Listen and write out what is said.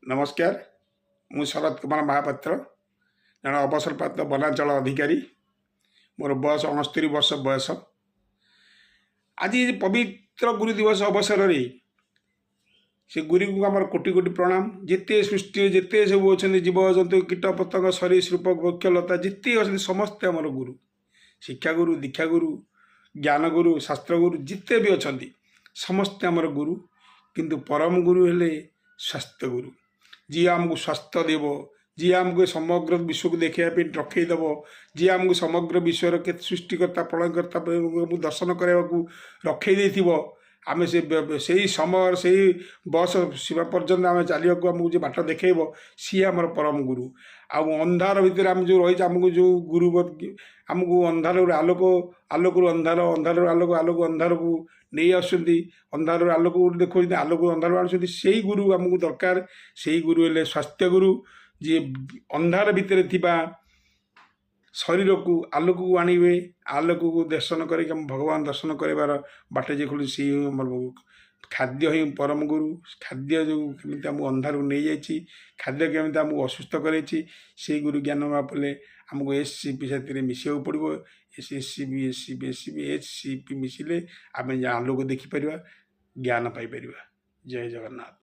नमस्कार मु शरद कुमार महापात्र जन अवसरप्राप्त वनांचल अधिकारी मोर बयस 69 वर्ष बयस। आज पवित्र गुरु दिवस अवसर रे से गुरु को आम कोटि कोटि प्रणाम। जिते सृष्टि जिते सब अच्छा जीव जंतु कीट पतंग सरीसृप वृक्षलता जिते अच्छा समस्ते आमर गुरु, शिक्षा गुरु, दीक्षा गुरु, ज्ञान गुरु, शास्त्र गुरु जिते भी अच्छा समस्ते आमर गुरु। किंतु परम गुरु हेले स्वास्थ्य गुरु, जी आमको स्वास्थ्य देव, जी आमको समग्र विश्व को देखापी रखईदेव, जी आमको समग्र विश्वर के सृष्टिकर्ता प्रलयकर्ता दर्शन करने रखई देव। आम से समय से बस सीमा पर्यटन आम चलिया आमको जो बाट देखेब सी आमर परम गुरु। आउ अंधार भितर आम जो रही आमको जो गुरु आमको अंधार आलोक, आलोक अंधार, अंधार आलोक, आलोक अंधार को नहीं आसुँच, अंधार आलोक देखो आलोक अंधार आनुँच से गुरु आमको दरकार। से गुरु हेले स्वास्थ्य गुरु, जी अंधार भितर थिबा शरीर को आलोक को आणवे, आलोक को दर्शन कर भगवान दर्शन करार बाटे जे खोल सी खाद्य ही परम गुरु। खाद्य जो केमी आमको अंधार को नहीं जाइए, खाद्य केमी आमको असुस्थ करे गुरु ज्ञान नापले आमको SCP साथी मिसा पड़ो। SCP SCP SCP HCP मिसिले आम आलोक देखिपर, ज्ञान पाइपर। जय जगन्नाथ।